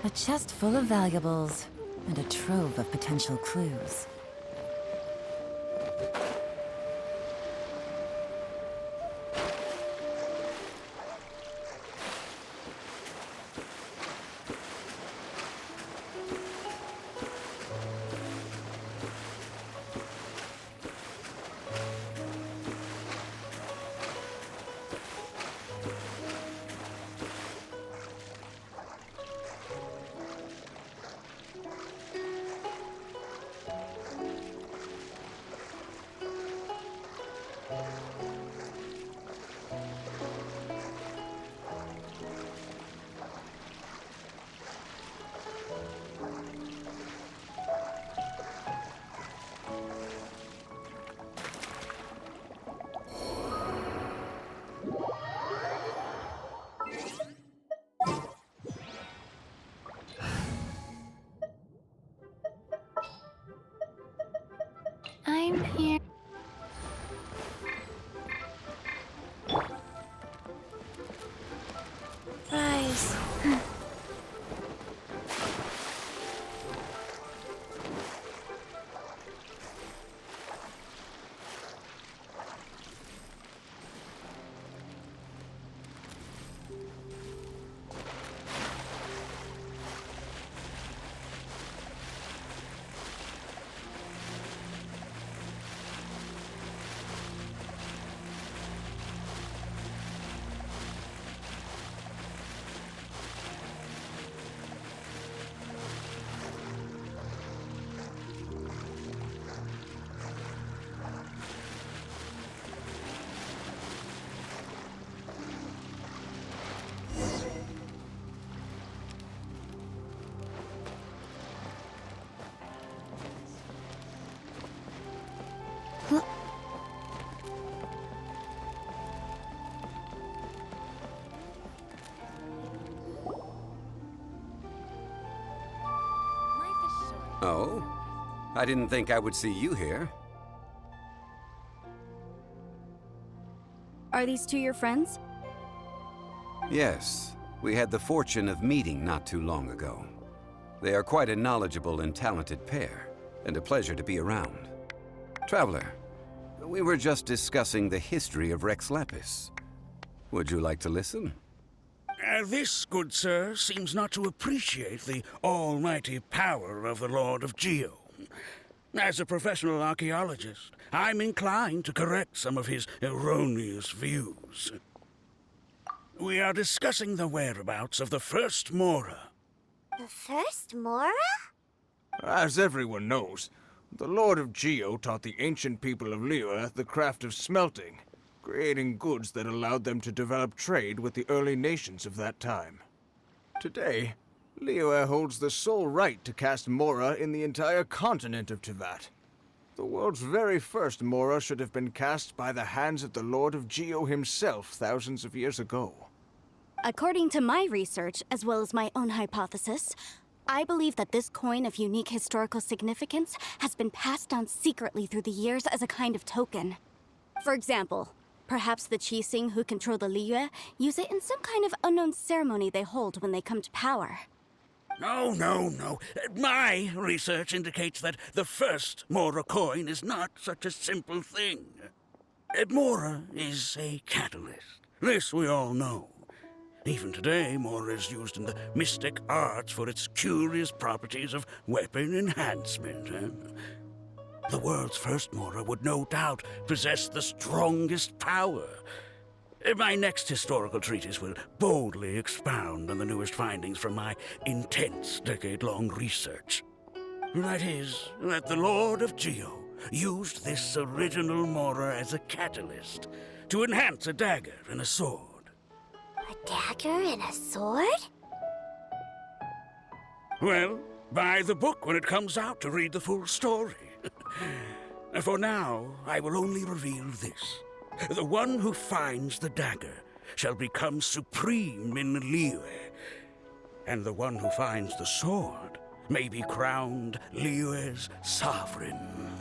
A chest full of valuables, and a trove of potential clues. I'm here. Rise. Oh? I didn't think I would see you here. Are these two your friends? Yes, we had the fortune of meeting not too long ago. They are quite a knowledgeable and talented pair, and a pleasure to be around. Traveler, we were just discussing the history of Rex Lapis. Would you like to listen? This, good sir, seems not to appreciate the almighty power of the Lord of Geo. As a professional archaeologist, I'm inclined to correct some of his erroneous views. We are discussing the whereabouts of the first Mora. The first Mora? As everyone knows, the Lord of Geo taught the ancient people of Liyue the craft of smelting, creating goods that allowed them to develop trade with the early nations of that time. Today, Liyue holds the sole right to cast Mora in the entire continent of Teyvat. The world's very first Mora should have been cast by the hands of the Lord of Geo himself thousands of years ago. According to my research, as well as my own hypothesis, I believe that this coin of unique historical significance has been passed down secretly through the years as a kind of token. For example, perhaps the Qixing who control the Liyue use it in some kind of unknown ceremony they hold when they come to power. No. My research indicates that the first Mora coin is not such a simple thing. Mora is a catalyst. This we all know. Even today, Mora is used in the mystic arts for its curious properties of weapon enhancement. The world's first Mora would no doubt possess the strongest power. My next historical treatise will boldly expound on the newest findings from my intense decade-long research. That is, that the Lord of Geo used this original Mora as a catalyst to enhance a dagger and a sword. A dagger and a sword? Well, buy the book when it comes out to read the full story. For now, I will only reveal this. The one who finds the dagger shall become supreme in Liyue, and the one who finds the sword may be crowned Liyue's sovereign.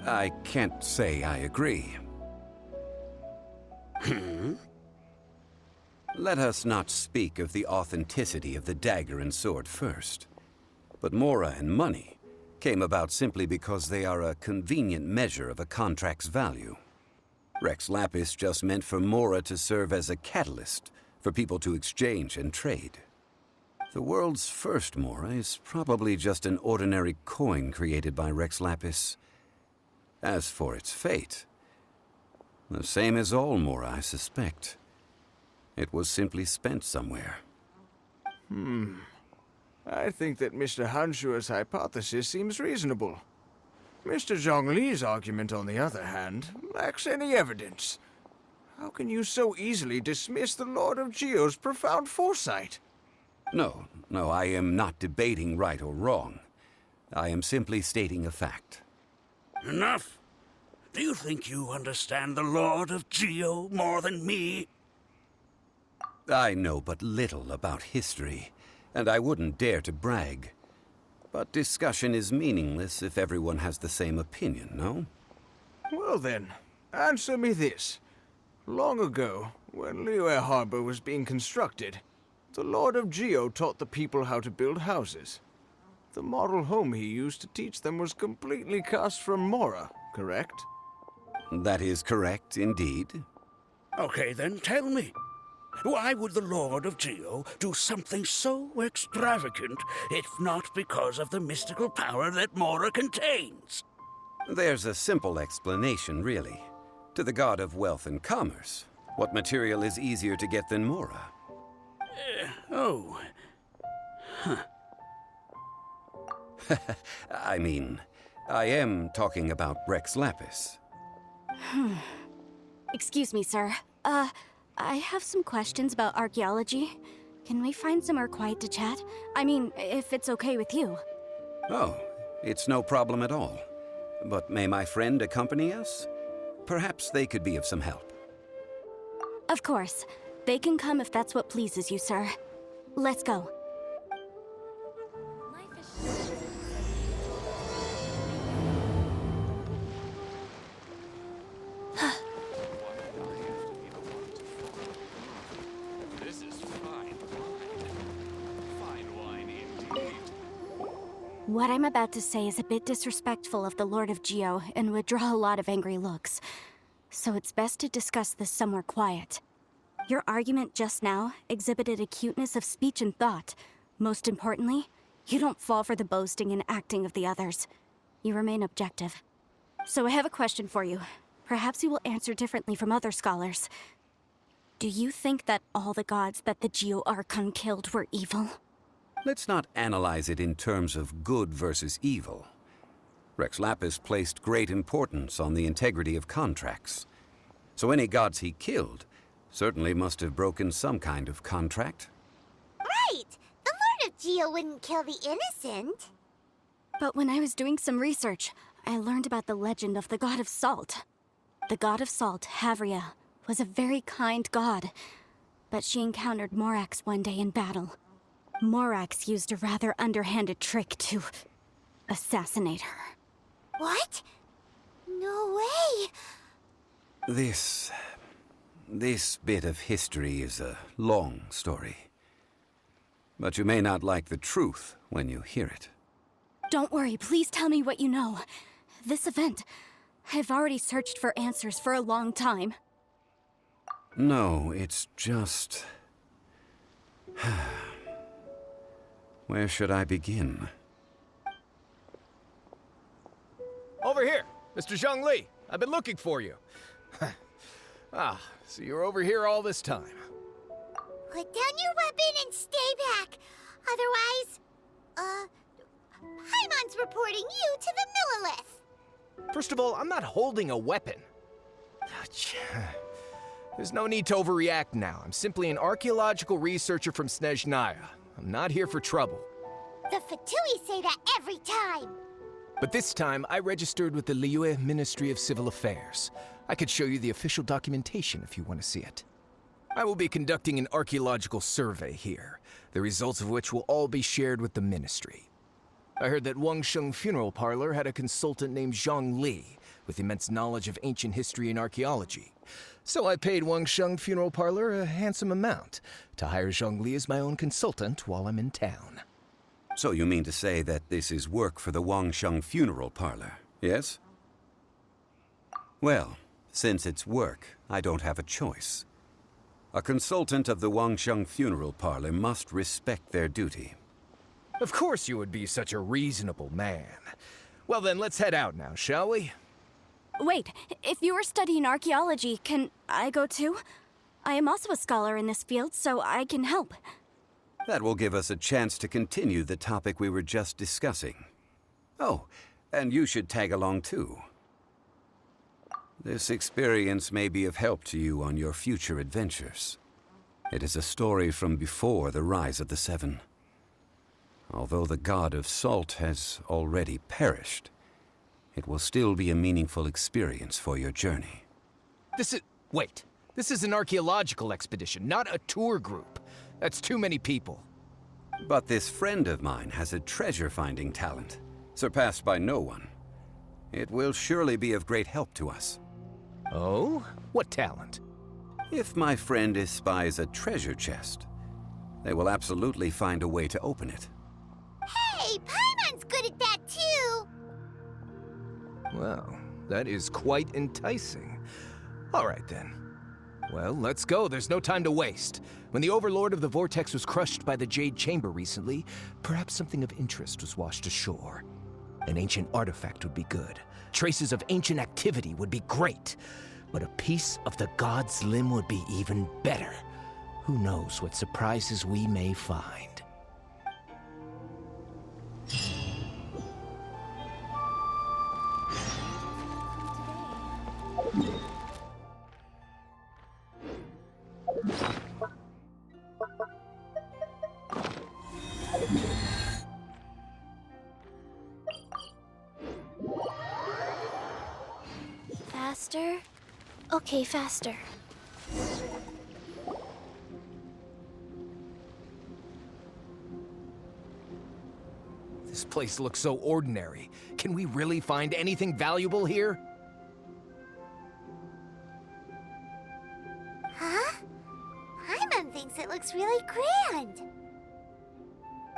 I can't say I agree. Let us not speak of the authenticity of the dagger and sword first. But Mora and money came about simply because they are a convenient measure of a contract's value. Rex Lapis just meant for Mora to serve as a catalyst for people to exchange and trade. The world's first Mora is probably just an ordinary coin created by Rex Lapis. As for its fate, the same as all Mora, I suspect. It was simply spent somewhere. I think that Mr. Hanshua's hypothesis seems reasonable. Mr. Zhongli's argument, on the other hand, lacks any evidence. How can you so easily dismiss the Lord of Geo's profound foresight? No, I am not debating right or wrong. I am simply stating a fact. Enough! Do you think you understand the Lord of Geo more than me? I know but little about history, and I wouldn't dare to brag. But discussion is meaningless if everyone has the same opinion, no? Well then, answer me this. Long ago, when Liyue Harbor was being constructed, the Lord of Geo taught the people how to build houses. The model home he used to teach them was completely cast from Mora, correct? That is correct, indeed. Okay, then tell me. Why would the Lord of Geo do something so extravagant if not because of the mystical power that Mora contains? There's a simple explanation, really. To the god of wealth and commerce, what material is easier to get than Mora? Oh. I mean, I am talking about Rex Lapis. Excuse me, sir. I have some questions about archaeology. Can we find somewhere quiet to chat? I mean, if it's okay with you. Oh, it's no problem at all. But may my friend accompany us? Perhaps they could be of some help. Of course. They can come if that's what pleases you, sir. Let's go. What I'm about to say is a bit disrespectful of the Lord of Geo and would draw a lot of angry looks. So it's best to discuss this somewhere quiet. Your argument just now exhibited acuteness of speech and thought. Most importantly, you don't fall for the boasting and acting of the others. You remain objective. So I have a question for you. Perhaps you will answer differently from other scholars. Do you think that all the gods that the Geo Archon killed were evil? Let's not analyze it in terms of good versus evil. Rex Lapis placed great importance on the integrity of contracts. So any gods he killed certainly must have broken some kind of contract. Right! The Lord of Geo wouldn't kill the innocent. But when I was doing some research, I learned about the legend of the god of salt. The god of salt, Havria, was a very kind god, but she encountered Morax one day in battle. Morax used a rather underhanded trick to assassinate her. What? No way! This bit of history is a long story. But you may not like the truth when you hear it. Don't worry, please tell me what you know. This event, I've already searched for answers for a long time. No, it's just... Where should I begin? Over here! Mr. Zhongli! I've been looking for you. Ah, so you're over here all this time. Put down your weapon and stay back. Otherwise, Paimon's reporting you to the Millilith. First of all, I'm not holding a weapon. There's no need to overreact now. I'm simply an archaeological researcher from Snezhnaya. I'm not here for trouble. The Fatui say that every time. But this time, I registered with the Liyue Ministry of Civil Affairs. I could show you the official documentation if you want to see it. I will be conducting an archaeological survey here, the results of which will all be shared with the ministry. I heard that Wangsheng Funeral Parlor had a consultant named Zhongli with immense knowledge of ancient history and archaeology. So I paid Wangsheng Funeral Parlor a handsome amount to hire Zhongli as my own consultant while I'm in town. So you mean to say that this is work for the Wangsheng Funeral Parlor, yes? Well, since it's work, I don't have a choice. A consultant of the Wangsheng Funeral Parlor must respect their duty. Of course you would be such a reasonable man. Well then, let's head out now, shall we? Wait, if you are studying archaeology, can I go too? I am also a scholar in this field, so I can help. That will give us a chance to continue the topic we were just discussing. Oh, and you should tag along too. This experience may be of help to you on your future adventures. It is a story from before the rise of the Seven. Although the god of salt has already perished, it will still be a meaningful experience for your journey. Wait. This is an archaeological expedition, not a tour group. That's too many people. But this friend of mine has a treasure-finding talent, surpassed by no one. It will surely be of great help to us. Oh? What talent? If my friend espies a treasure chest, they will absolutely find a way to open it. Hey, Paimon's good at that too. Well, that is quite enticing. All right then. Well, let's go. There's no time to waste. When the Overlord of the Vortex was crushed by the Jade Chamber recently, perhaps something of interest was washed ashore. An ancient artifact would be good. Traces of ancient activity would be great. But a piece of the god's limb would be even better. Who knows what surprises we may find. Faster? Okay, faster. This place looks so ordinary. Can we really find anything valuable here? Huh? Paimon thinks it looks really grand.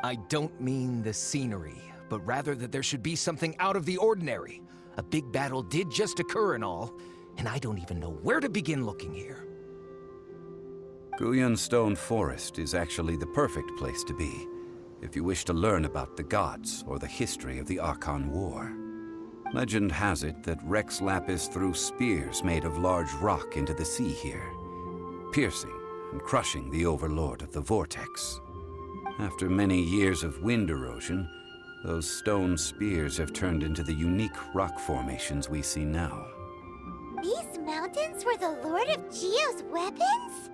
I don't mean the scenery, but rather that there should be something out of the ordinary. A big battle did just occur and all, and I don't even know where to begin looking here. Guyan Stone Forest is actually the perfect place to be, if you wish to learn about the gods or the history of the Archon War. Legend has it that Rex Lapis threw spears made of large rock into the sea here, piercing and crushing the Overlord of the Vortex. After many years of wind erosion, those stone spears have turned into the unique rock formations we see now. These mountains were the Lord of Geo's weapons?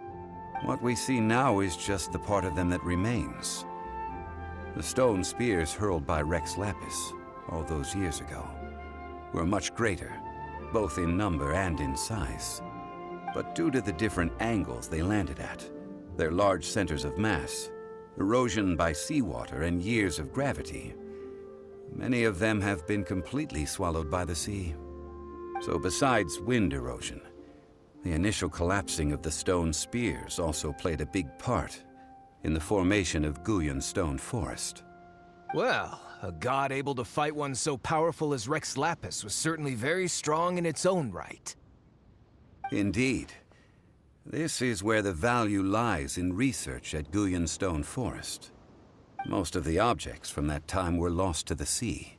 What we see now is just the part of them that remains. The stone spears hurled by Rex Lapis all those years ago were much greater, both in number and in size. But due to the different angles they landed at, their large centers of mass, erosion by seawater, and years of gravity, many of them have been completely swallowed by the sea. So besides wind erosion, the initial collapsing of the stone spears also played a big part in the formation of Guyan Stone Forest. Well, a god able to fight one so powerful as Rex Lapis was certainly very strong in its own right. Indeed. This is where the value lies in research at Guyan Stone Forest. Most of the objects from that time were lost to the sea.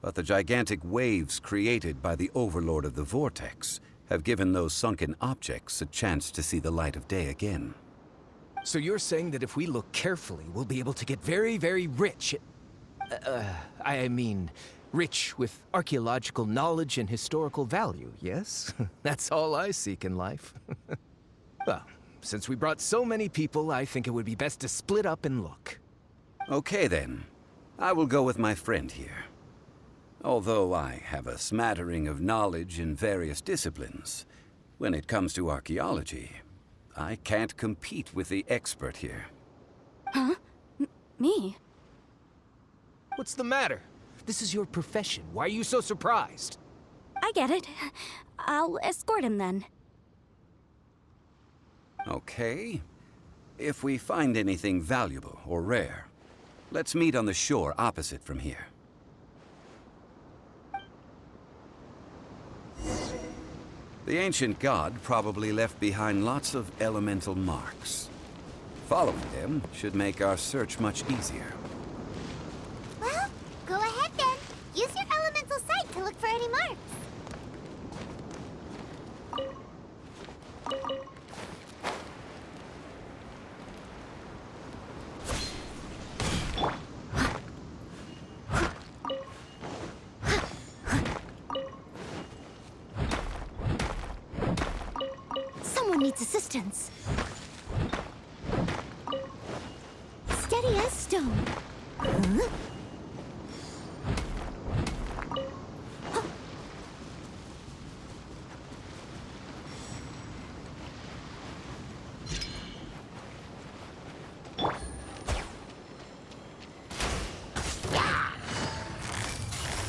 But the gigantic waves created by the Overlord of the Vortex have given those sunken objects a chance to see the light of day again. So you're saying that if we look carefully, we'll be able to get very, very rich. I mean, rich with archaeological knowledge and historical value, yes? That's all I seek in life. Well, since we brought so many people, I think it would be best to split up and look. Okay then. I will go with my friend here. Although I have a smattering of knowledge in various disciplines, when it comes to archaeology, I can't compete with the expert here. Huh? Me? What's the matter? This is your profession. Why are you so surprised? I get it. I'll escort him then. Okay. If we find anything valuable or rare, let's meet on the shore opposite from here. The ancient god probably left behind lots of elemental marks. Following them should make our search much easier. Well, go ahead then. Use your elemental sight to look for any marks. Someone needs assistance. Steady as stone. Huh?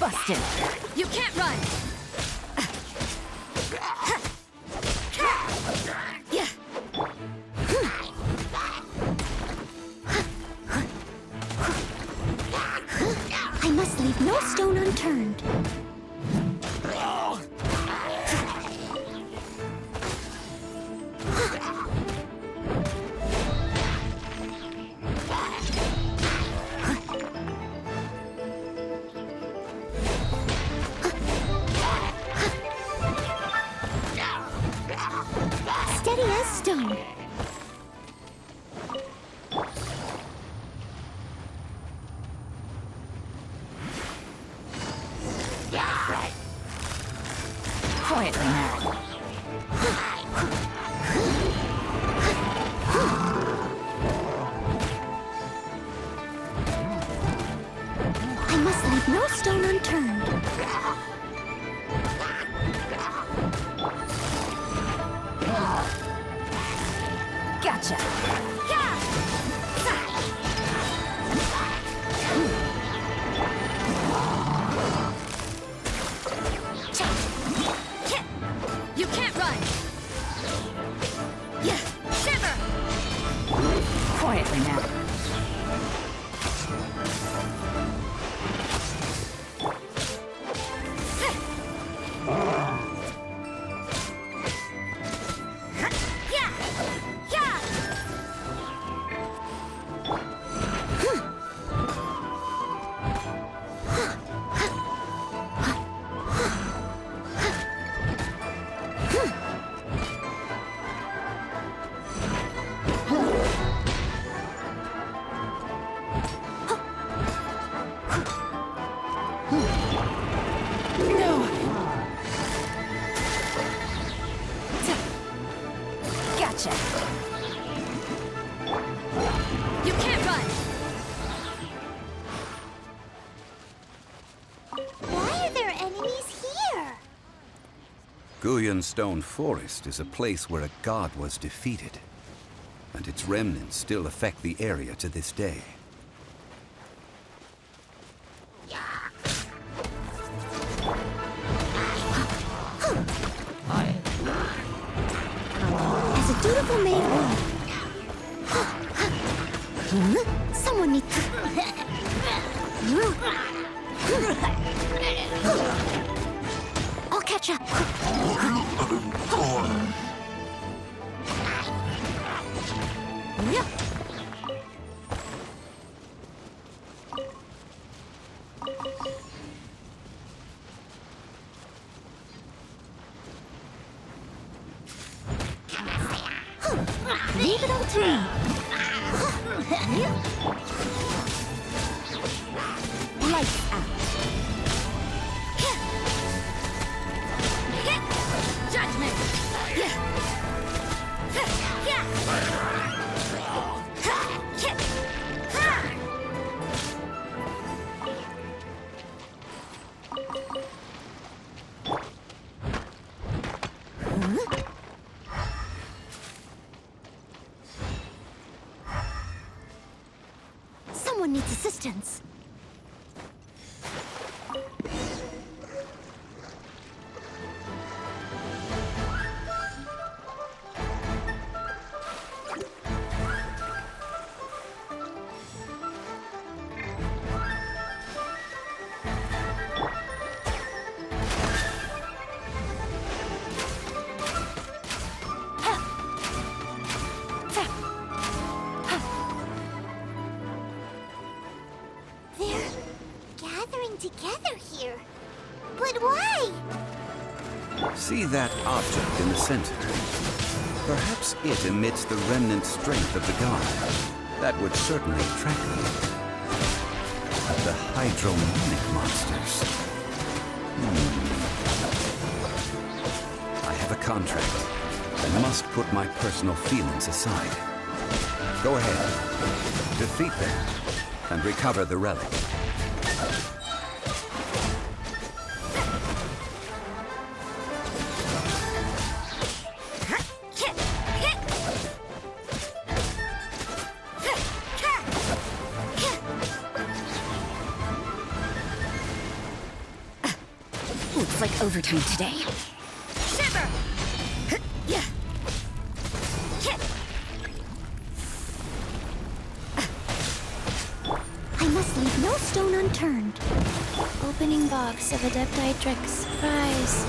Busted. You can't run. Yeah. I must leave no stone unturned. Steady as stone. Quietly now. I must leave no stone unturned. Gotcha. You can't run. Yeah, shiver. Quietly now. Gotcha. You can't run. Why are there enemies here? Guyan Stone Forest is a place where a god was defeated, and its remnants still affect the area to this day. As a dutiful maid would. Someone needs to... I'll catch up. Yep. Leave it all to me. Lights out. Judgment. Someone needs assistance. They're gathering together here. But why? See that object in the center? Perhaps it emits the remnant strength of the god. That would certainly attract them. The hydromonic monsters. I have a contract. I must put my personal feelings aside. Go ahead. Defeat them and recover the relic. Looks like overtime today. Shiver! I must leave no stone unturned. Opening box of Adepti Trick surprise.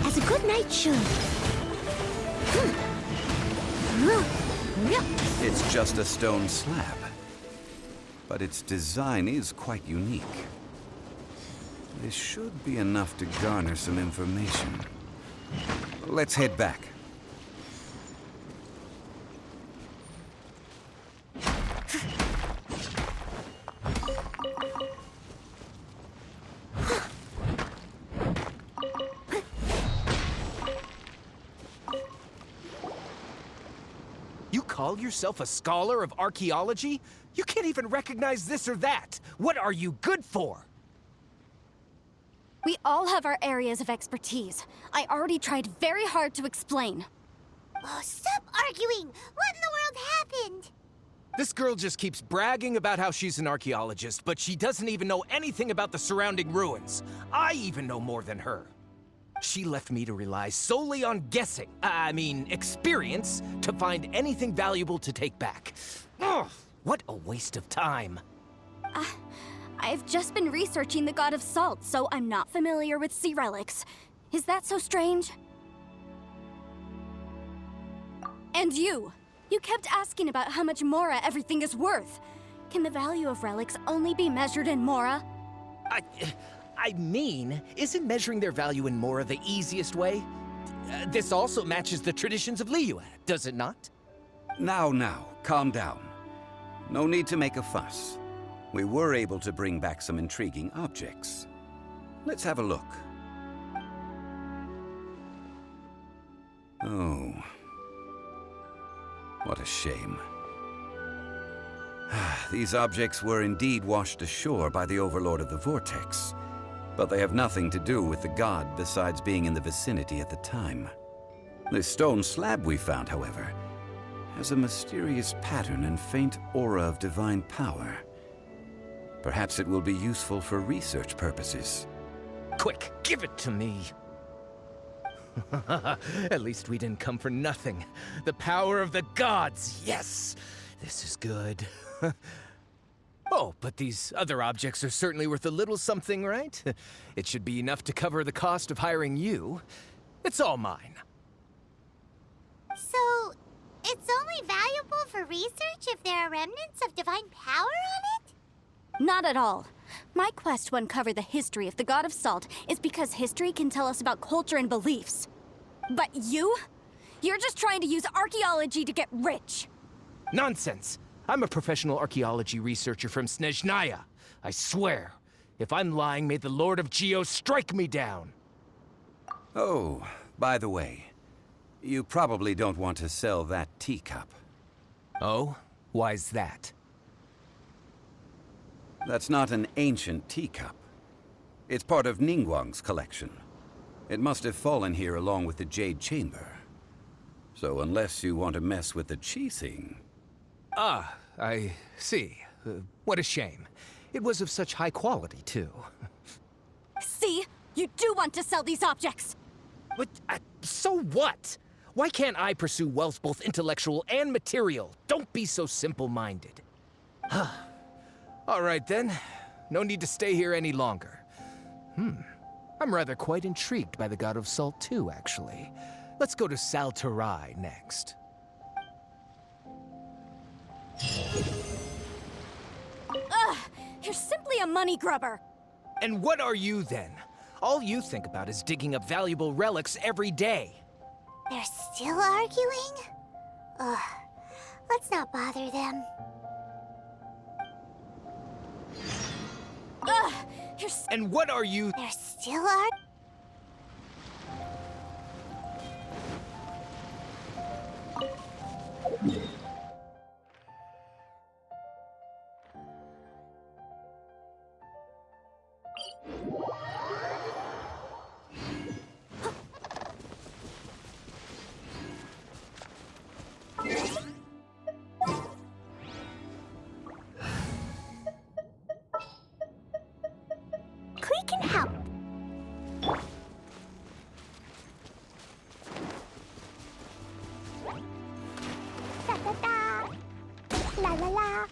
As a good knight should. It's just a stone slab, but its design is quite unique. This should be enough to garner some information. Let's head back. You call yourself a scholar of archaeology? You can't even recognize this or that. What are you good for? We all have our areas of expertise. I already tried very hard to explain. Oh, stop arguing! What in the world happened? This girl just keeps bragging about how she's an archaeologist, but she doesn't even know anything about the surrounding ruins. I even know more than her. She left me to rely solely on guessing, experience, to find anything valuable to take back. Ugh, what a waste of time. I've just been researching the god of salt, so I'm not familiar with sea relics. Is that so strange? And you kept asking about how much Mora everything is worth. Can the value of relics only be measured in Mora? Isn't measuring their value in Mora the easiest way? This also matches the traditions of Liyue, does it not? Now, calm down. No need to make a fuss. We were able to bring back some intriguing objects. Let's have a look. Oh. What a shame. These objects were indeed washed ashore by the Overlord of the Vortex, but they have nothing to do with the god besides being in the vicinity at the time. This stone slab we found, however, has a mysterious pattern and faint aura of divine power. Perhaps it will be useful for research purposes. Quick, give it to me. At least we didn't come for nothing. The power of the gods, yes! This is good. Oh, but these other objects are certainly worth a little something, right? It should be enough to cover the cost of hiring you. It's all mine. So, it's only valuable for research if there are remnants of divine power on it? Not at all. My quest to uncover the history of the God of Salt is because history can tell us about culture and beliefs. But you? You're just trying to use archaeology to get rich. Nonsense! I'm a professional archaeology researcher from Snezhnaya. I swear, if I'm lying, may the Lord of Geo strike me down. Oh, by the way, you probably don't want to sell that teacup. Oh? Why's that? That's not an ancient teacup. It's part of Ningguang's collection. It must have fallen here along with the Jade Chamber. So unless you want to mess with the Qixing... Ah, I see. What a shame. It was of such high quality, too. See? You do want to sell these objects! But, so what? Why can't I pursue wealth both intellectual and material? Don't be so simple-minded. All right, then. No need to stay here any longer. I'm rather quite intrigued by the God of Salt, too, actually. Let's go to Sal Tarai next. Ugh! You're simply a money grubber! And what are you, then? All you think about is digging up valuable relics every day. They're still arguing? Ugh. Let's not bother them. Ugh! And what are you... They're still arguing? We can help. Da da da. La la la.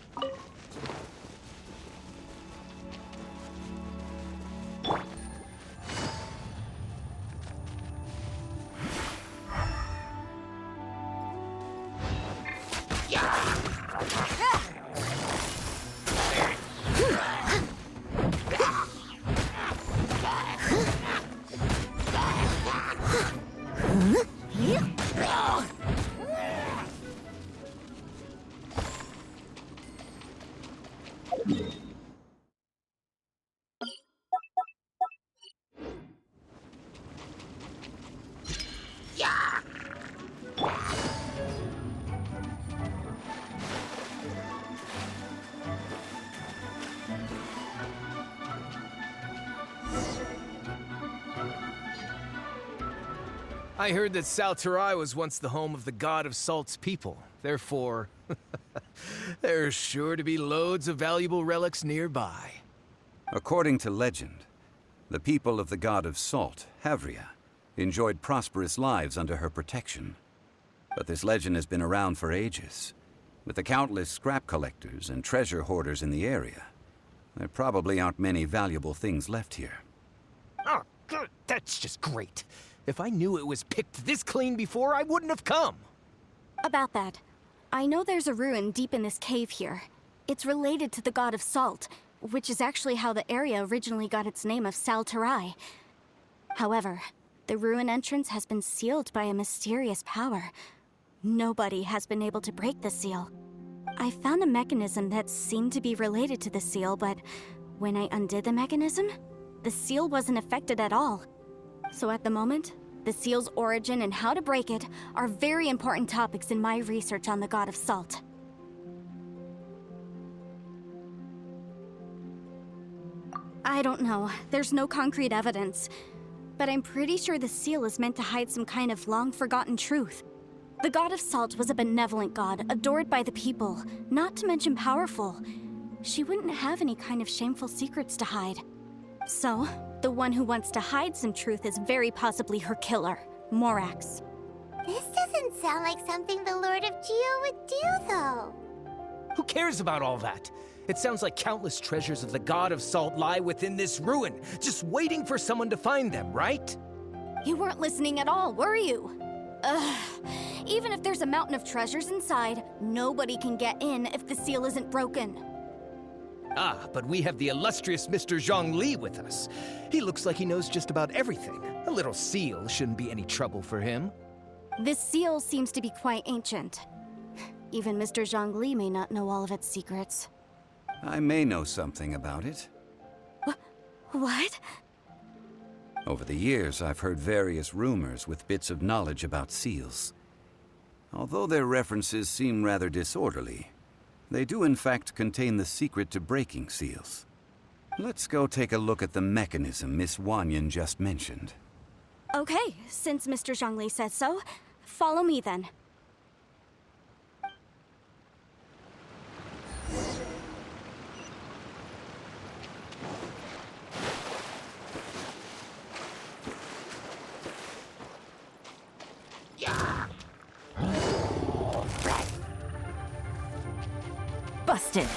I heard that Sal Tarai was once the home of the God of Salt's people. Therefore, there's sure to be loads of valuable relics nearby. According to legend, the people of the God of Salt, Havria, enjoyed prosperous lives under her protection. But this legend has been around for ages. With the countless scrap collectors and treasure hoarders in the area, there probably aren't many valuable things left here. Oh, good. That's just great. If I knew it was picked this clean before, I wouldn't have come. About that, I know there's a ruin deep in this cave here. It's related to the God of Salt, which is actually how the area originally got its name of Sal Tarai. However, the ruin entrance has been sealed by a mysterious power. Nobody has been able to break the seal. I found a mechanism that seemed to be related to the seal, but when I undid the mechanism, the seal wasn't affected at all. So at the moment, the seal's origin and how to break it are very important topics in my research on the God of Salt. I don't know. There's no concrete evidence. But I'm pretty sure the seal is meant to hide some kind of long-forgotten truth. The God of Salt was a benevolent god, adored by the people, not to mention powerful. She wouldn't have any kind of shameful secrets to hide. So, the one who wants to hide some truth is very possibly her killer, Morax. This doesn't sound like something the Lord of Geo would do, though. Who cares about all that? It sounds like countless treasures of the God of Salt lie within this ruin, just waiting for someone to find them, right? You weren't listening at all, were you? Ugh. Even if there's a mountain of treasures inside, nobody can get in if the seal isn't broken. Ah, but we have the illustrious Mr. Zhongli with us. He looks like he knows just about everything. A little seal shouldn't be any trouble for him. This seal seems to be quite ancient. Even Mr. Zhongli may not know all of its secrets. I may know something about it. What? Over the years, I've heard various rumors with bits of knowledge about seals. Although their references seem rather disorderly, they do in fact contain the secret to breaking seals. Let's go take a look at the mechanism Miss Wanyan just mentioned. Okay, since Mr. Zhongli says so, follow me then. Busted!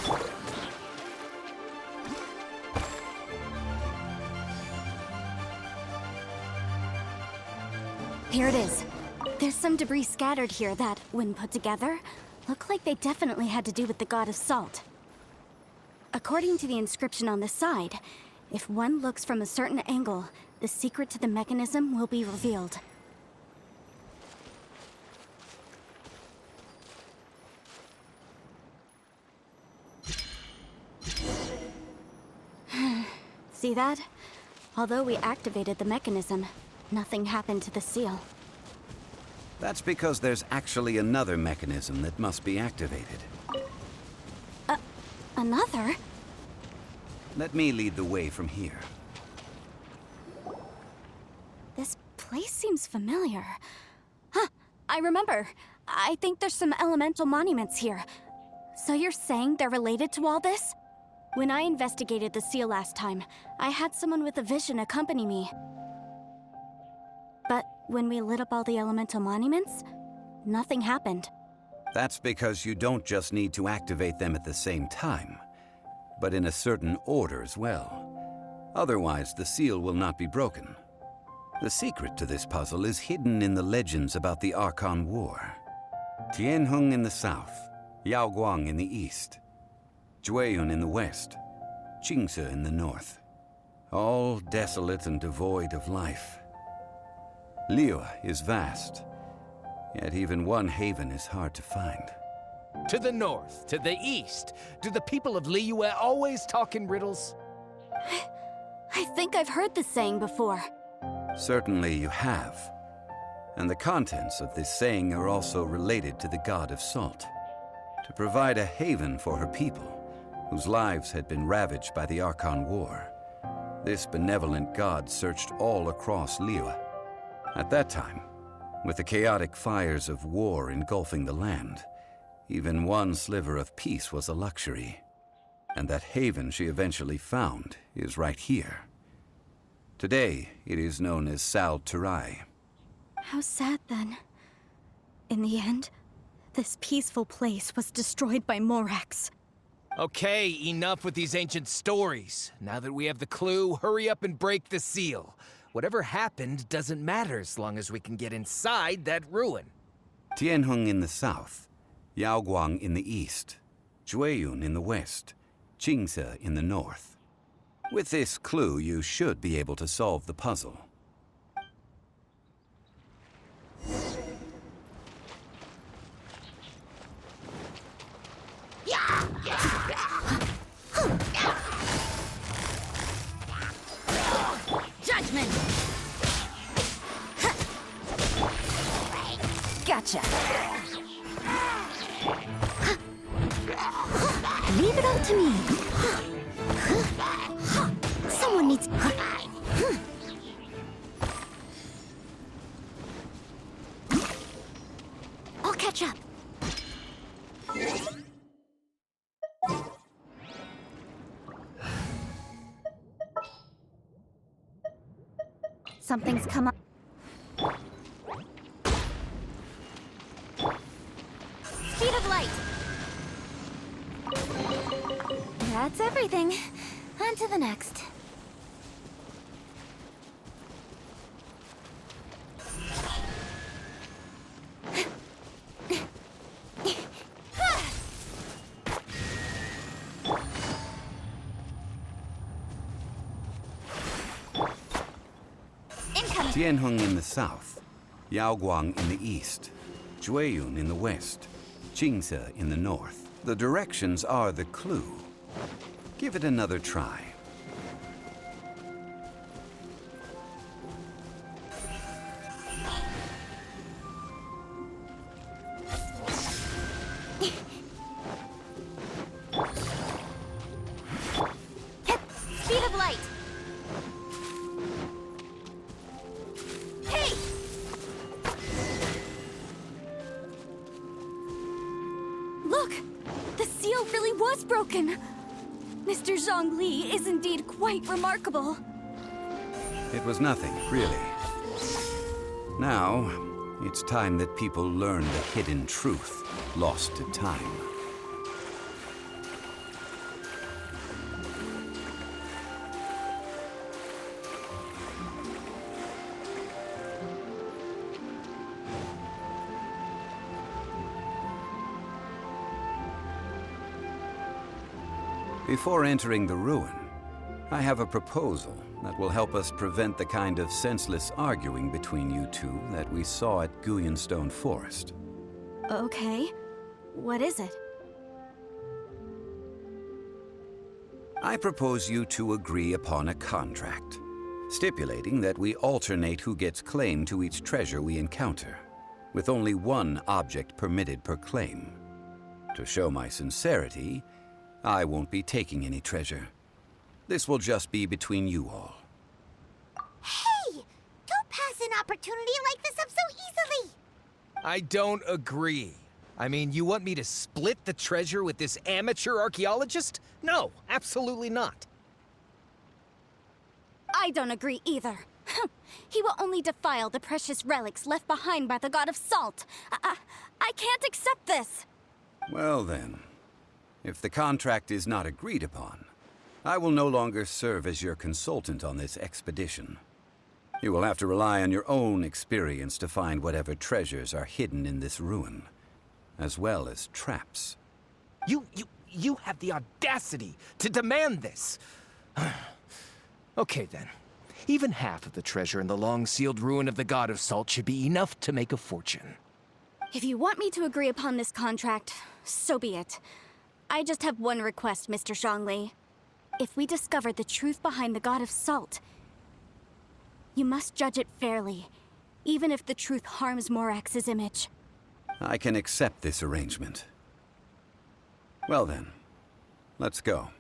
Here it is. There's some debris scattered here that, when put together, look like they definitely had to do with the god of salt. According to the inscription on the side, if one looks from a certain angle, the secret to the mechanism will be revealed. See that? Although we activated the mechanism, nothing happened to the seal. That's because there's actually another mechanism that must be activated. Another? Let me lead the way from here. This place seems familiar. Huh, I remember. I think there's some elemental monuments here. So you're saying they're related to all this? When I investigated the seal last time, I had someone with a vision accompany me. But when we lit up all the elemental monuments, nothing happened. That's because you don't just need to activate them at the same time, but in a certain order as well. Otherwise, the seal will not be broken. The secret to this puzzle is hidden in the legends about the Archon War. Tianheng in the south, Yaoguang in the east, Jueyun in the west, Qingce in the north. All desolate and devoid of life. Liyue is vast, yet even one haven is hard to find. To the north, to the east. Do the people of Liyue always talk in riddles? I think I've heard this saying before. Certainly you have. And the contents of this saying are also related to the god of salt. To provide a haven for her people, whose lives had been ravaged by the Archon War, this benevolent god searched all across Liyue. At that time, with the chaotic fires of war engulfing the land, even one sliver of peace was a luxury. And that haven she eventually found is right here. Today, it is known as Sal Turai. How sad then. In the end, this peaceful place was destroyed by Morax. Okay, enough with these ancient stories. Now that we have the clue, hurry up and break the seal. Whatever happened doesn't matter as long as we can get inside that ruin. Tianheng in the south, Yaoguang in the east, Jueyun in the west, Qingce in the north. With this clue, you should be able to solve the puzzle. Judgment! Gotcha! Leave it all to me. Someone needs... I'll catch up. Something's come up. Speed of light. That's everything. On to the next. Tianheng in the south, Yaoguang in the east, Jueyun in the west, Qingse in the north. The directions are the clue. Give it another try. Speed of light! Hey! Look! The seal really was broken! Mr. Zhongli is indeed quite remarkable. It was nothing, really. Now, it's time that people learn the hidden truth lost to time. Before entering the ruin, I have a proposal that will help us prevent the kind of senseless arguing between you two that we saw at Guyanstone Forest. Okay. What is it? I propose you two agree upon a contract, stipulating that we alternate who gets claim to each treasure we encounter, with only one object permitted per claim. To show my sincerity, I won't be taking any treasure. This will just be between you all. Hey! Don't pass an opportunity like this up so easily! I don't agree. I mean, you want me to split the treasure with this amateur archaeologist? No, absolutely not. I don't agree either. He will only defile the precious relics left behind by the god of salt. I can't accept this. Well then, if the contract is not agreed upon, I will no longer serve as your consultant on this expedition. You will have to rely on your own experience to find whatever treasures are hidden in this ruin, as well as traps. You have the audacity to demand this. Okay then. Even half of the treasure in the long-sealed ruin of the God of Salt should be enough to make a fortune. If you want me to agree upon this contract, so be it. I just have one request, Mr. Zhongli. If we discover the truth behind the God of Salt, you must judge it fairly, even if the truth harms Morax's image. I can accept this arrangement. Well then, let's go.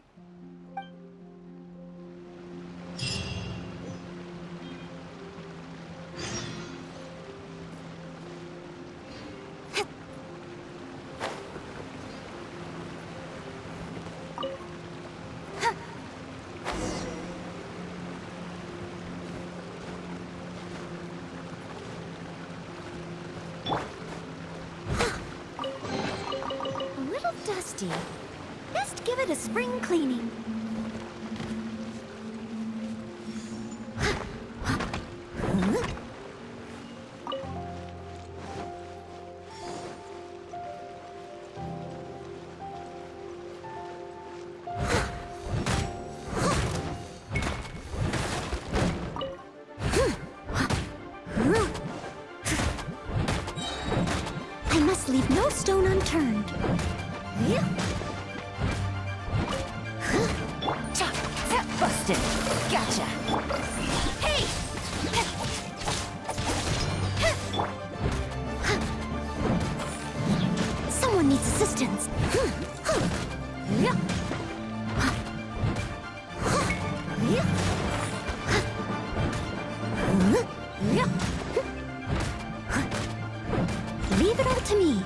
A little dusty. Best give it a spring cleaning. I must leave no stone unturned. Busted. Gotcha. Hey! Someone needs assistance. Leave it all to me.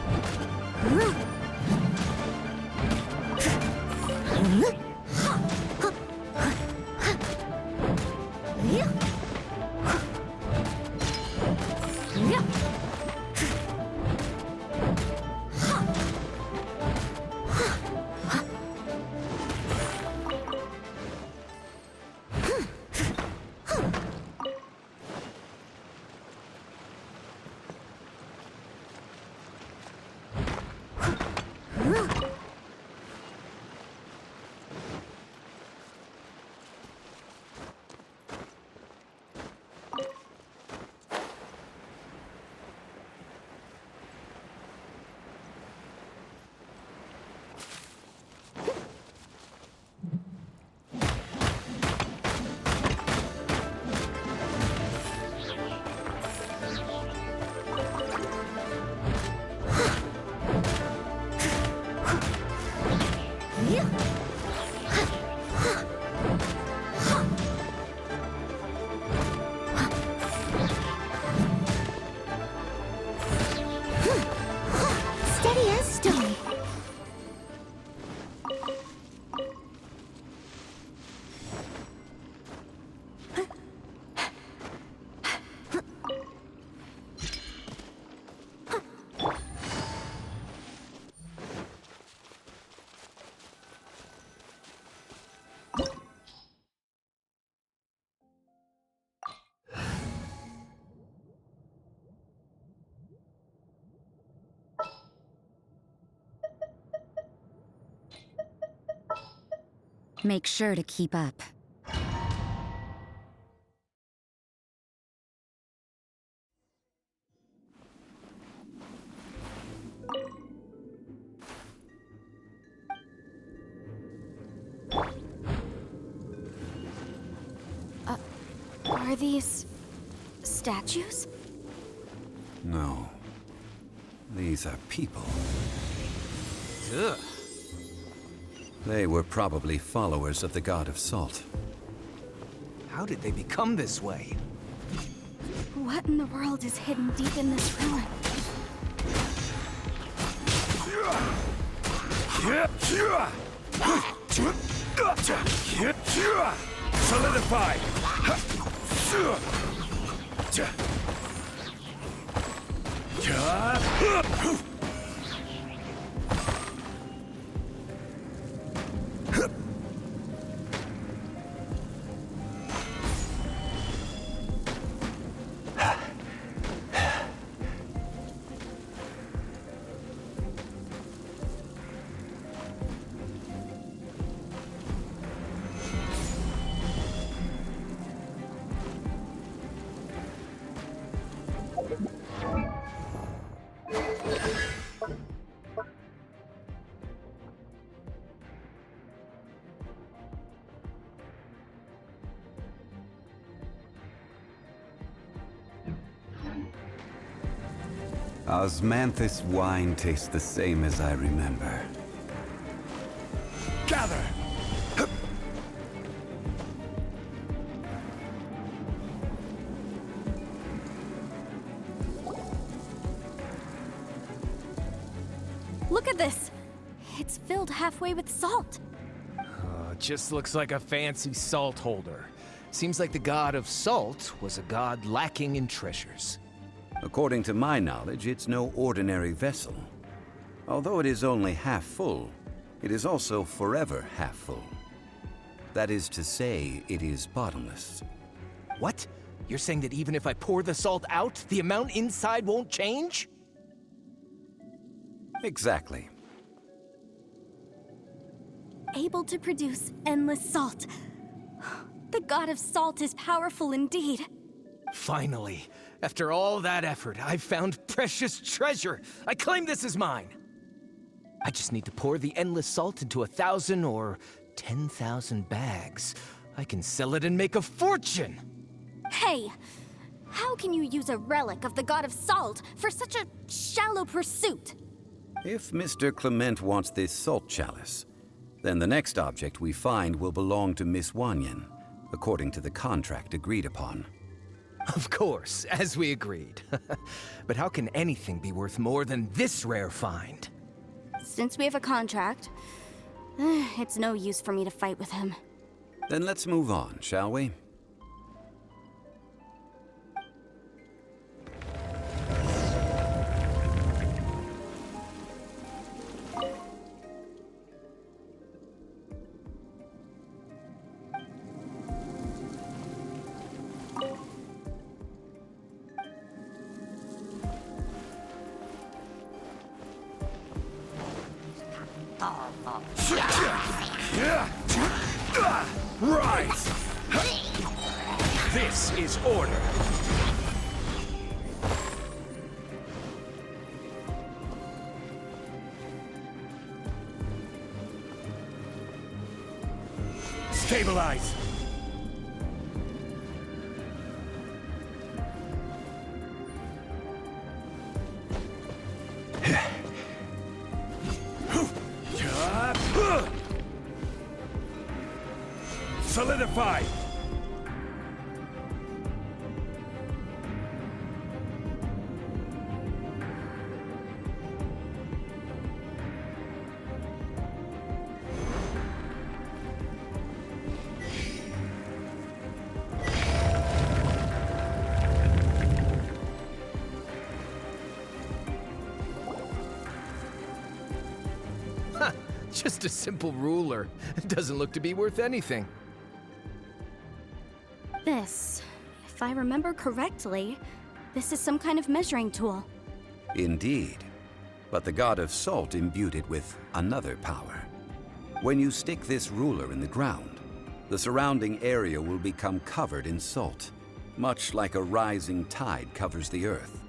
Make sure to keep up. Are these statues? No. These are people. Ugh. They were probably followers of the god of salt. How did they become this way? What in the world is hidden deep in this ruin? Solidify! Osmanthus wine tastes the same as I remember. Gather! Look at this! It's filled halfway with salt. Just looks like a fancy salt holder. Seems like the god of salt was a god lacking in treasures. According to my knowledge, it's no ordinary vessel. Although it is only half full, it is also forever half full. That is to say, it is bottomless. What? You're saying that even if I pour the salt out, the amount inside won't change? Exactly. Able to produce endless salt. The god of salt is powerful indeed. Finally, after all that effort, I've found precious treasure. I claim this as mine. I just need to pour the endless salt into 1,000 or 10,000 bags. I can sell it and make a fortune. Hey, how can you use a relic of the god of salt for such a shallow pursuit? If Mr. Clement wants this salt chalice, then the next object we find will belong to Miss Wanyan, according to the contract agreed upon. Of course, as we agreed. But how can anything be worth more than this rare find? Since we have a contract, it's no use for me to fight with him. Then let's move on, shall we? Rise! This is order. Stabilize! Solidify! Just a simple ruler. It doesn't look to be worth anything. This, if I remember correctly, this is some kind of measuring tool. Indeed. But the god of salt imbued it with another power. When you stick this ruler in the ground, the surrounding area will become covered in salt, much like a rising tide covers the earth.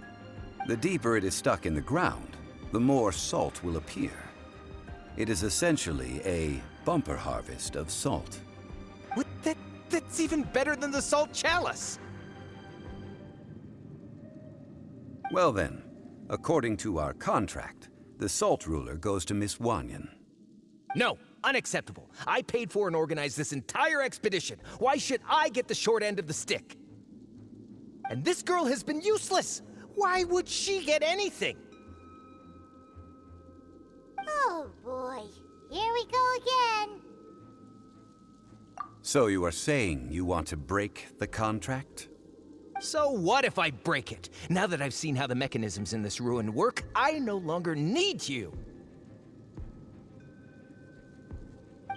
The deeper it is stuck in the ground, the more salt will appear. It is essentially a bumper harvest of salt. What? That's even better than the salt chalice! Well then, according to our contract, the salt ruler goes to Miss Wanyan. No, unacceptable. I paid for and organized this entire expedition. Why should I get the short end of the stick? And this girl has been useless! Why would she get anything? Oh boy, here we go again. So you are saying you want to break the contract? So what if I break it? Now that I've seen how the mechanisms in this ruin work, I no longer need you.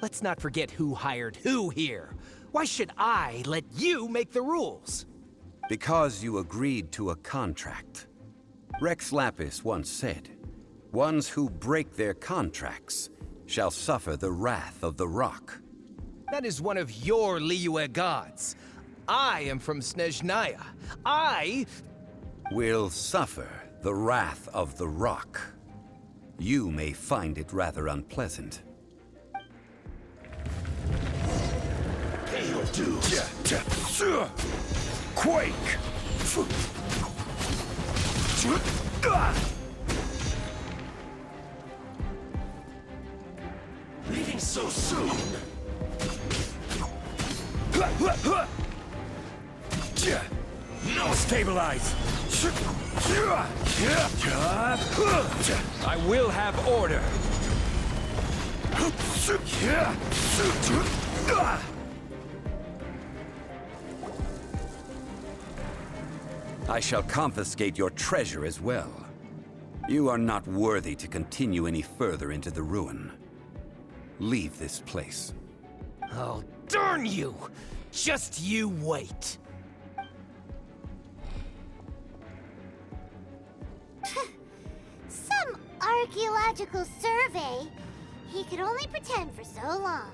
Let's not forget who hired who here. Why should I let you make the rules? Because you agreed to a contract. Rex Lapis once said, "Ones who break their contracts shall suffer the wrath of the rock." That is one of your Liyue gods. I am from Snezhnaya. I will suffer the wrath of the rock. You may find it rather unpleasant. Pay your dues. Quake! Leaving so soon? No, stabilize! I will have order! I shall confiscate your treasure as well. You are not worthy to continue any further into the ruin. Leave this place. Oh, darn you! Just you wait. Some archaeological survey? He could only pretend for so long.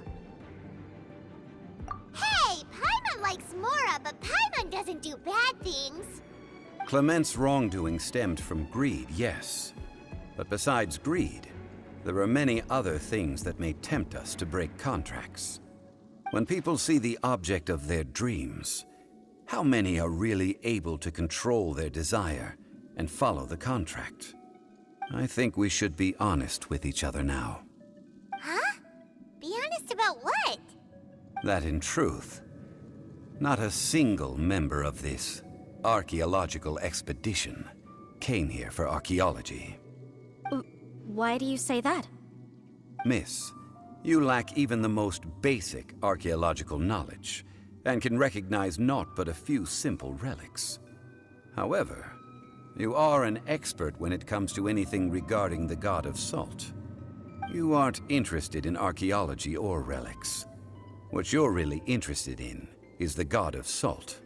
Hey, Paimon likes Mora, but Paimon doesn't do bad things. Clement's wrongdoing stemmed from greed, yes. But besides greed, there are many other things that may tempt us to break contracts. When people see the object of their dreams, how many are really able to control their desire and follow the contract? I think we should be honest with each other now. Huh? Be honest about what? That in truth, not a single member of this archaeological expedition came here for archaeology. Why do you say that? Miss, you lack even the most basic archaeological knowledge, and can recognize naught but a few simple relics. However, you are an expert when it comes to anything regarding the god of salt. You aren't interested in archaeology or relics. What you're really interested in is the god of salt.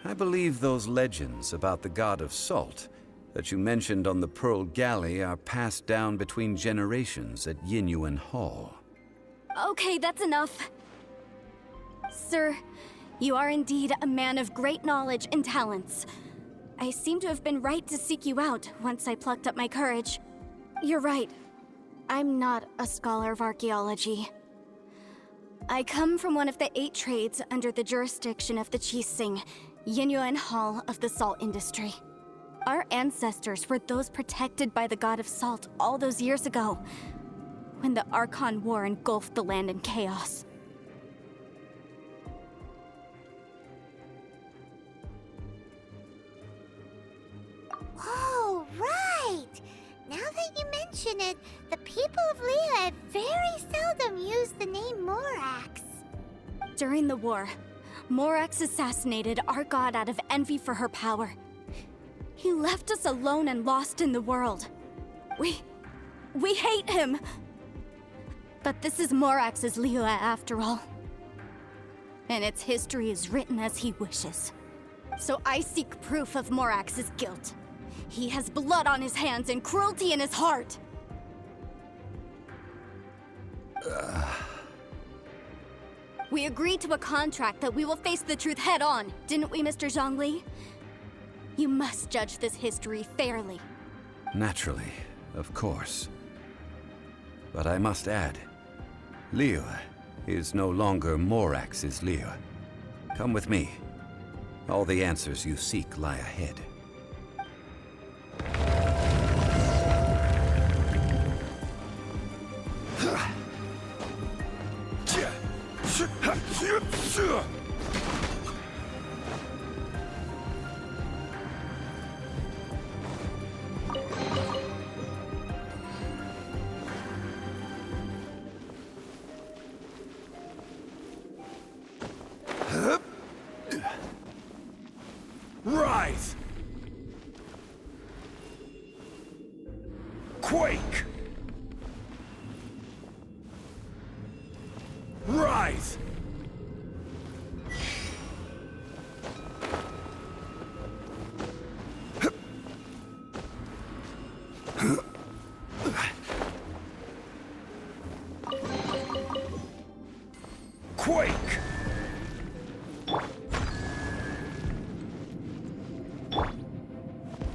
I believe those legends about the god of salt that you mentioned on the Pearl Galley are passed down between generations at Yinyuan Hall. Okay, that's enough. Sir, you are indeed a man of great knowledge and talents. I seem to have been right to seek you out once I plucked up my courage. You're right. I'm not a scholar of archaeology. I come from one of the 8 trades under the jurisdiction of the Qixing, Yinyuan Hall of the salt industry. Our ancestors were those protected by the god of salt all those years ago, when the Archon War engulfed the land in chaos. Oh, right! Now that you mention it, the people of Liyue very seldom use the name Morax. During the war, Morax assassinated our god out of envy for her power. He left us alone and lost in the world. We hate him! But this is Morax's Liyue after all. And its history is written as he wishes. So I seek proof of Morax's guilt. He has blood on his hands and cruelty in his heart. We agreed to a contract that we will face the truth head on, didn't we, Mr. Zhongli? You must judge this history fairly. Naturally, of course. But I must add, Liu is no longer Morax's Liu. Come with me. All the answers you seek lie ahead. Rise! Quake! Rise! Quake!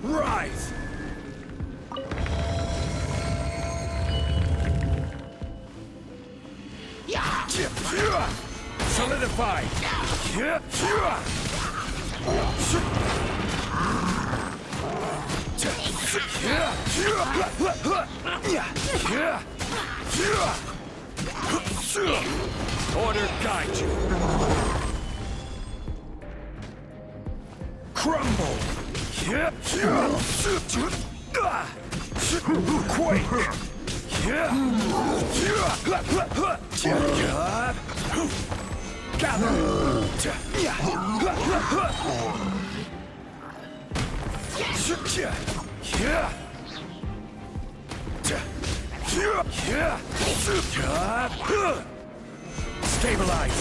Rise! Solidify! Order guide you. Crumble! Quake! Stabilize!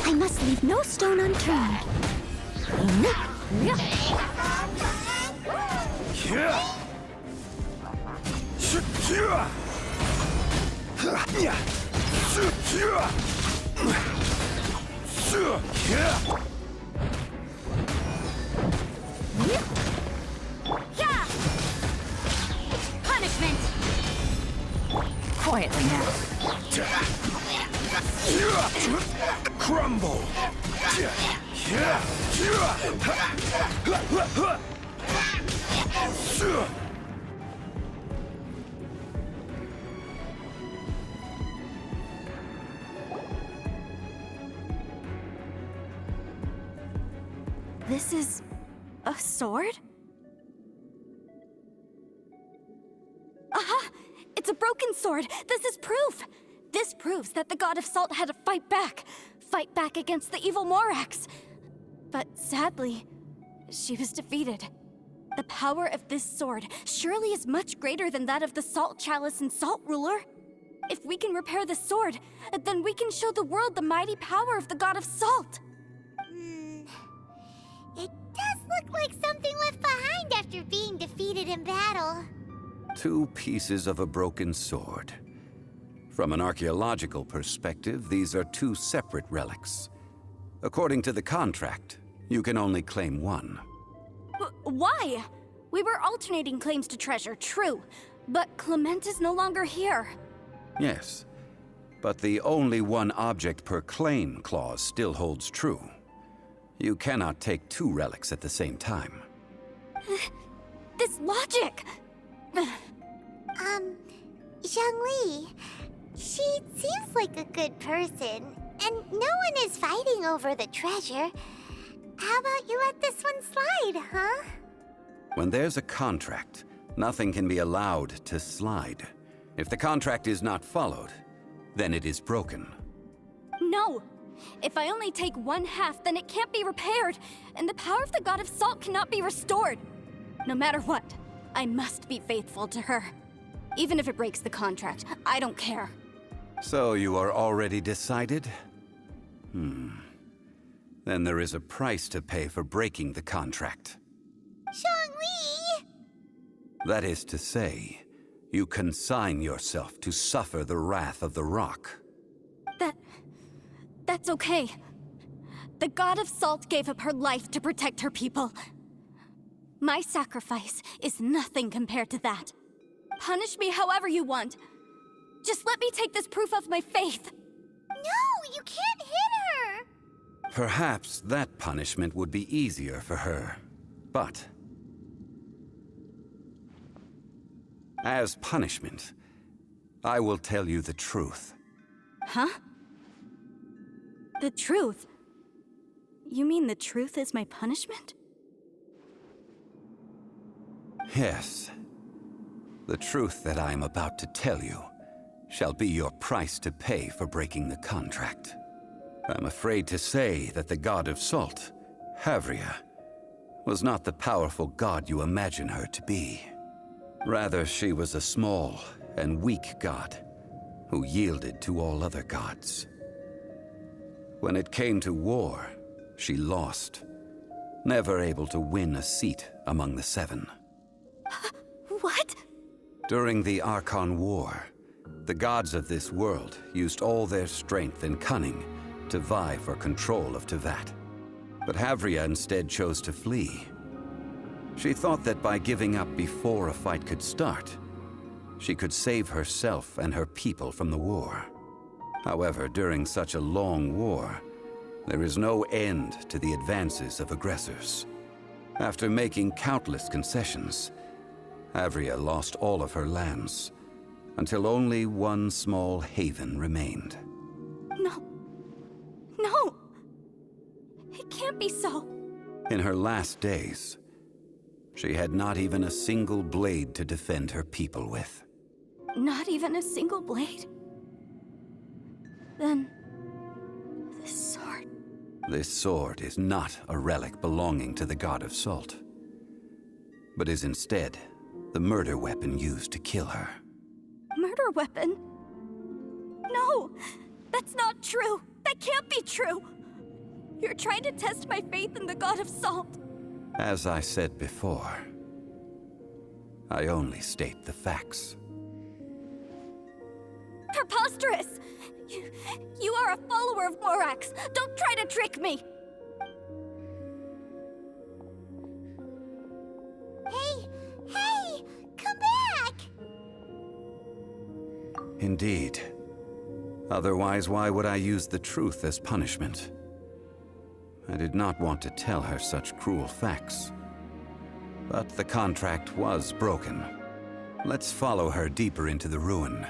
I must leave no stone unturned. Punishment! Quietly now. Crumble! This is a sword? Aha! It's a broken sword! This is proof! This proves that the god of salt had to fight back against the evil Morax. But sadly, she was defeated. The power of this sword surely is much greater than that of the Salt Chalice and Salt Ruler. If we can repair the sword, then we can show the world the mighty power of the god of salt. It does look like something left behind after being defeated in battle. 2 pieces of a broken sword. From an archaeological perspective, these are 2 separate relics. According to the contract, you can only claim one. Why? We were alternating claims to treasure, true. But Clement is no longer here. Yes, but the only one object per claim clause still holds true. You cannot take 2 relics at the same time. This logic! Zhongli, she seems like a good person, and no one is fighting over the treasure. How about you let this one slide, huh? When there's a contract, nothing can be allowed to slide. If the contract is not followed, then it is broken. No! If I only take 1/2, then it can't be repaired, and the power of the god of salt cannot be restored. No matter what, I must be faithful to her. Even if it breaks the contract, I don't care. So you are already decided? Then there is a price to pay for breaking the contract. Zhongli! That is to say, You consign yourself to suffer the wrath of the rock. That's okay. The God of Salt gave up her life to protect her people. My sacrifice is nothing compared to that. Punish me however you want. Just let me take this proof of my faith. No, you can't hit her! Perhaps that punishment would be easier for her. But as punishment, I will tell you the truth. Huh? The truth? You mean the truth is my punishment? Yes. The truth that I am about to tell you shall be your price to pay for breaking the contract. I'm afraid to say that the God of Salt, Havria, was not the powerful god you imagine her to be. Rather, she was a small and weak god who yielded to all other gods. When it came to war, she lost, never able to win a seat among the seven. What? During the Archon War, the gods of this world used all their strength and cunning to vie for control of Tevat. But Havria instead chose to flee. She thought that by giving up before a fight could start, she could save herself and her people from the war. However, during such a long war, there is no end to the advances of aggressors. After making countless concessions, Havria lost all of her lands, until only one small haven remained. No! It can't be so. In her last days, she had not even a single blade to defend her people with. Not even a single blade? Then... this sword... This sword is not a relic belonging to the God of Salt, but is instead the murder weapon used to kill her. Murder weapon? No! That's not true! That can't be true! You're trying to test my faith in the God of Salt. As I said before, I only state the facts. Preposterous! You are a follower of Morax! Don't try to trick me! Hey! Come back! Indeed. Otherwise, why would I use the truth as punishment? I did not want to tell her such cruel facts. But the contract was broken. Let's follow her deeper into the ruin.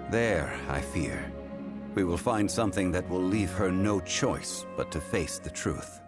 There, I fear, we will find something that will leave her no choice but to face the truth.